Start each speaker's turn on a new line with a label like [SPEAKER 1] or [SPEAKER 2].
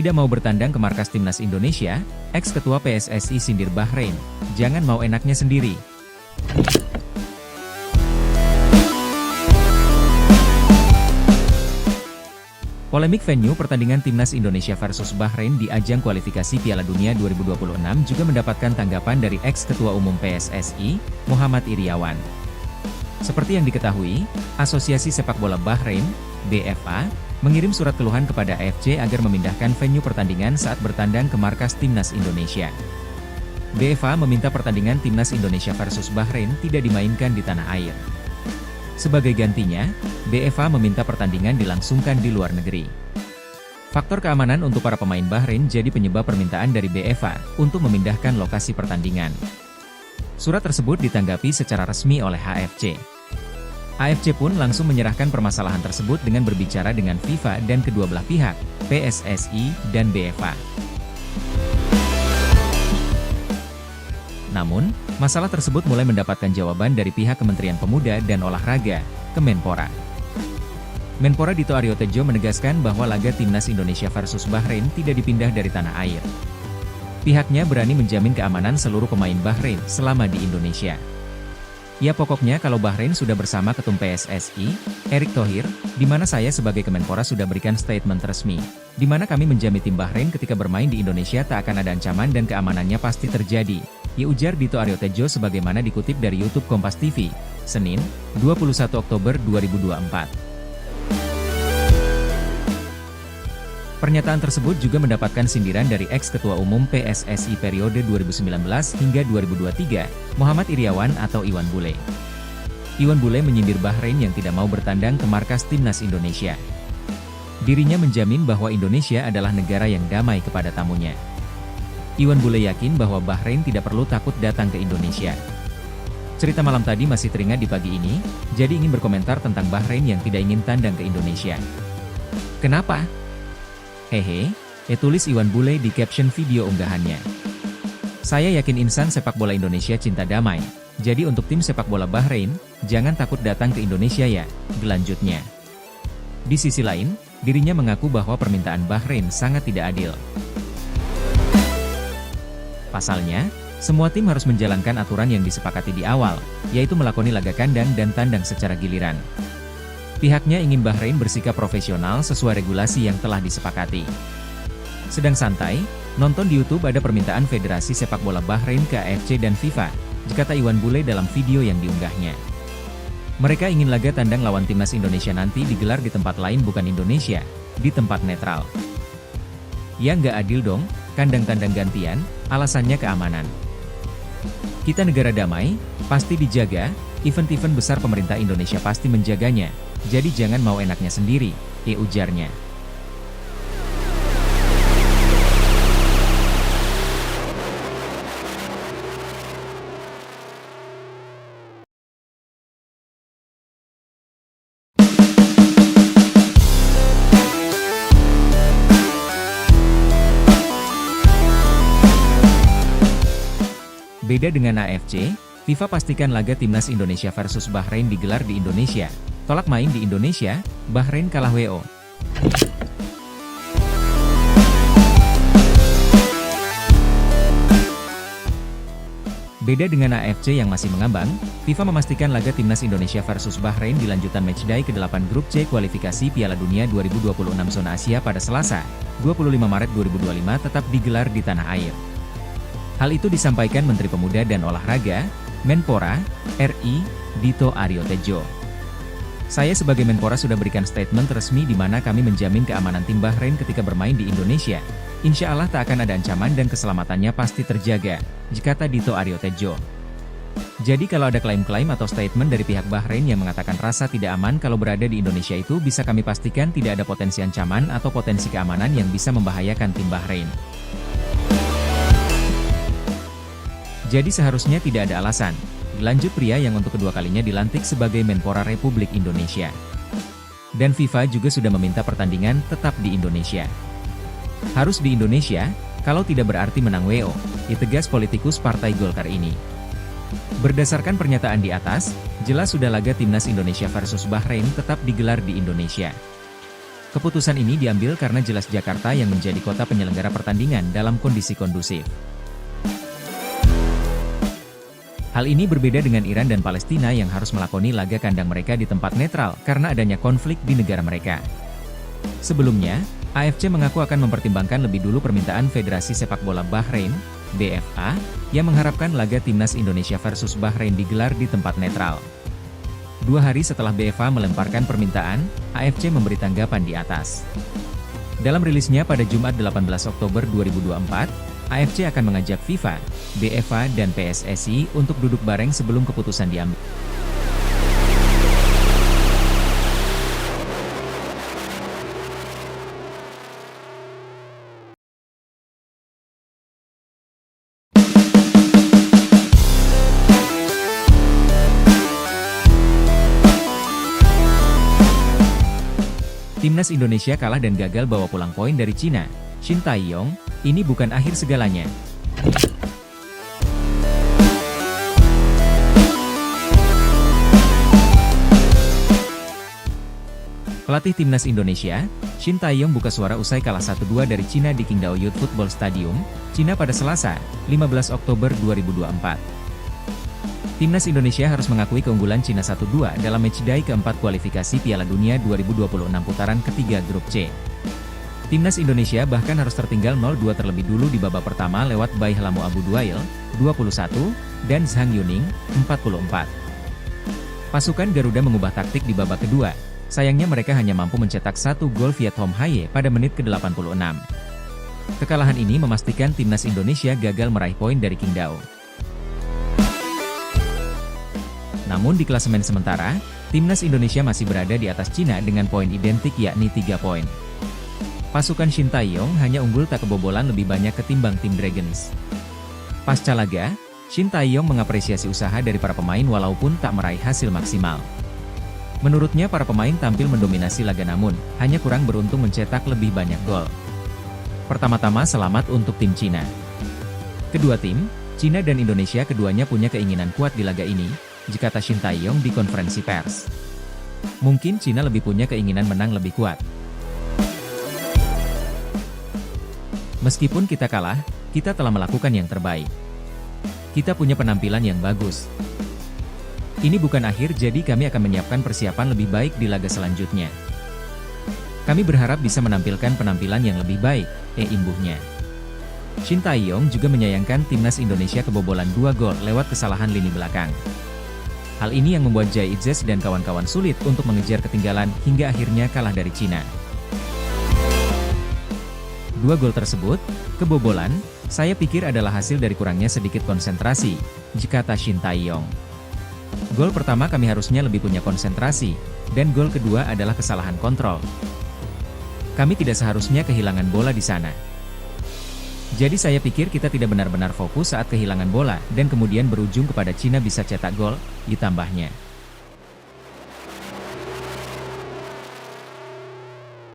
[SPEAKER 1] Tidak mau bertandang ke markas timnas Indonesia, ex-ketua PSSI sindir Bahrain, jangan mau enaknya sendiri. Polemik venue pertandingan timnas Indonesia versus Bahrain di ajang kualifikasi Piala Dunia 2026 juga mendapatkan tanggapan dari ex-ketua umum PSSI, Muhammad Iryawan. Seperti yang diketahui, Asosiasi Sepak Bola Bahrain, BFA, mengirim surat keluhan kepada AFC agar memindahkan venue pertandingan saat bertandang ke markas timnas Indonesia. BFA meminta pertandingan timnas Indonesia versus Bahrain tidak dimainkan di tanah air. Sebagai gantinya, BFA meminta pertandingan dilangsungkan di luar negeri. Faktor keamanan untuk para pemain Bahrain jadi penyebab permintaan dari BFA untuk memindahkan lokasi pertandingan. Surat tersebut ditanggapi secara resmi oleh AFC. AFC pun langsung menyerahkan permasalahan tersebut dengan berbicara dengan FIFA dan kedua belah pihak, PSSI dan BFA. Namun, masalah tersebut mulai mendapatkan jawaban dari pihak Kementerian Pemuda dan Olahraga, Kemenpora. Menpora Dito Aryo Tejo menegaskan bahwa laga timnas Indonesia versus Bahrain tidak dipindah dari tanah air. Pihaknya berani menjamin keamanan seluruh pemain Bahrain selama di Indonesia. Ya pokoknya kalau Bahrain sudah bersama Ketum PSSI, Erick Thohir, di mana saya sebagai Kemenpora sudah berikan statement resmi, di mana kami menjamin tim Bahrain ketika bermain di Indonesia tak akan ada ancaman dan keamanannya pasti terjadi, ya ujar Dito Aryo Tejo sebagaimana dikutip dari YouTube Kompas TV, Senin, 21 Oktober 2024. Pernyataan tersebut juga mendapatkan sindiran dari ex-ketua umum PSSI periode 2019 hingga 2023, Muhammad Iryawan atau Iwan Bule. Iwan Bule menyindir Bahrain yang tidak mau bertandang ke markas timnas Indonesia. Dirinya menjamin bahwa Indonesia adalah negara yang damai kepada tamunya. Iwan Bule yakin bahwa Bahrain tidak perlu takut datang ke Indonesia. Cerita malam tadi masih teringat di pagi ini, jadi ingin berkomentar tentang Bahrain yang tidak ingin tandang ke Indonesia. Kenapa? Hehe, tulis Iwan Bule di caption video unggahannya. Saya yakin insan sepak bola Indonesia cinta damai, jadi untuk tim sepak bola Bahrain, jangan takut datang ke Indonesia ya, gelanjutnya. Di sisi lain, dirinya mengaku bahwa permintaan Bahrain sangat tidak adil. Pasalnya, semua tim harus menjalankan aturan yang disepakati di awal, yaitu melakoni laga kandang dan tandang secara giliran. Pihaknya ingin Bahrain bersikap profesional sesuai regulasi yang telah disepakati. Sedang santai, nonton di YouTube ada permintaan Federasi Sepak Bola Bahrain ke AFC dan FIFA, kata Iwan Bule dalam video yang diunggahnya. Mereka ingin laga tandang lawan timnas Indonesia nanti digelar di tempat lain bukan Indonesia, di tempat netral. Ya nggak adil dong, kandang tandang gantian, alasannya keamanan. Kita negara damai, pasti dijaga, event-event besar pemerintah Indonesia pasti menjaganya, jadi jangan mau enaknya sendiri, ujarnya. Beda dengan AFC, FIFA pastikan laga timnas Indonesia versus Bahrain digelar di Indonesia. Tolak main di Indonesia, Bahrain kalah WO. Beda dengan AFC yang masih mengambang, FIFA memastikan laga timnas Indonesia versus Bahrain di lanjutan matchday ke-8 Grup C kualifikasi Piala Dunia 2026 Zona Asia pada Selasa, 25 Maret 2025 tetap digelar di tanah air. Hal itu disampaikan Menteri Pemuda dan Olahraga, Menpora, RI, Dito Aryo Tejo. Saya sebagai Menpora sudah berikan statement resmi di mana kami menjamin keamanan tim Bahrain ketika bermain di Indonesia. Insya Allah tak akan ada ancaman dan keselamatannya pasti terjaga, kata Dito Aryo Tejo. Jadi kalau ada klaim-klaim atau statement dari pihak Bahrain yang mengatakan rasa tidak aman kalau berada di Indonesia itu bisa kami pastikan tidak ada potensi ancaman atau potensi keamanan yang bisa membahayakan tim Bahrain. Jadi seharusnya tidak ada alasan. Lanjut pria yang untuk kedua kalinya dilantik sebagai Menpora Republik Indonesia. Dan FIFA juga sudah meminta pertandingan tetap di Indonesia. Harus di Indonesia, kalau tidak berarti menang WO, tegas politikus Partai Golkar ini. Berdasarkan pernyataan di atas, jelas sudah laga timnas Indonesia versus Bahrain tetap digelar di Indonesia. Keputusan ini diambil karena jelas Jakarta yang menjadi kota penyelenggara pertandingan dalam kondisi kondusif. Hal ini berbeda dengan Iran dan Palestina yang harus melakoni laga kandang mereka di tempat netral karena adanya konflik di negara mereka. Sebelumnya, AFC mengaku akan mempertimbangkan lebih dulu permintaan Federasi Sepak Bola Bahrain, BFA, yang mengharapkan laga Timnas Indonesia versus Bahrain digelar di tempat netral. 2 hari setelah BFA melemparkan permintaan, AFC memberi tanggapan di atas. Dalam rilisnya pada Jumat 18 Oktober 2024, AFC akan mengajak FIFA, BFA dan PSSI untuk duduk bareng sebelum keputusan diambil. Timnas Indonesia kalah dan gagal bawa pulang poin dari Cina. Shin Tae-yong, ini bukan akhir segalanya. Pelatih Timnas Indonesia, Shin Tae-yong buka suara usai kalah 1-2 dari Cina di Qingdao Youth Football Stadium, Cina pada Selasa, 15 Oktober 2024. Timnas Indonesia harus mengakui keunggulan Cina 1-2 dalam matchday keempat kualifikasi Piala Dunia 2026 putaran ketiga Grup C. Timnas Indonesia bahkan harus tertinggal 0-2 terlebih dulu di babak pertama lewat Baihlamu Abu Duail, 21, dan Zhang Yuning, 44. Pasukan Garuda mengubah taktik di babak kedua, sayangnya mereka hanya mampu mencetak 1 gol via Tom Haye pada menit ke-86. Kekalahan ini memastikan Timnas Indonesia gagal meraih poin dari Qingdao. Namun di klasemen sementara, Timnas Indonesia masih berada di atas Cina dengan poin identik yakni 3 poin. Pasukan Shin Tae-yong hanya unggul tak kebobolan lebih banyak ketimbang tim Dragons. Pasca laga, Shin Tae-yong mengapresiasi usaha dari para pemain walaupun tak meraih hasil maksimal. Menurutnya para pemain tampil mendominasi laga namun, hanya kurang beruntung mencetak lebih banyak gol. Pertama-tama selamat untuk tim Cina. Kedua tim, Cina dan Indonesia keduanya punya keinginan kuat di laga ini, kata Shin Tae-yong di konferensi pers. Mungkin Cina lebih punya keinginan menang lebih kuat. Meskipun kita kalah, kita telah melakukan yang terbaik. Kita punya penampilan yang bagus. Ini bukan akhir jadi kami akan menyiapkan persiapan lebih baik di laga selanjutnya. Kami berharap bisa menampilkan penampilan yang lebih baik, imbuhnya. Shin Tae-yong juga menyayangkan Timnas Indonesia kebobolan 2 gol lewat kesalahan lini belakang. Hal ini yang membuat Jai Itzes dan kawan-kawan sulit untuk mengejar ketinggalan hingga akhirnya kalah dari Cina. 2 gol tersebut, kebobolan, saya pikir adalah hasil dari kurangnya sedikit konsentrasi, kata Shin Tae-yong. Gol pertama kami harusnya lebih punya konsentrasi, dan gol kedua adalah kesalahan kontrol. Kami tidak seharusnya kehilangan bola di sana. Jadi saya pikir kita tidak benar-benar fokus saat kehilangan bola dan kemudian berujung kepada Cina bisa cetak gol, ditambahnya.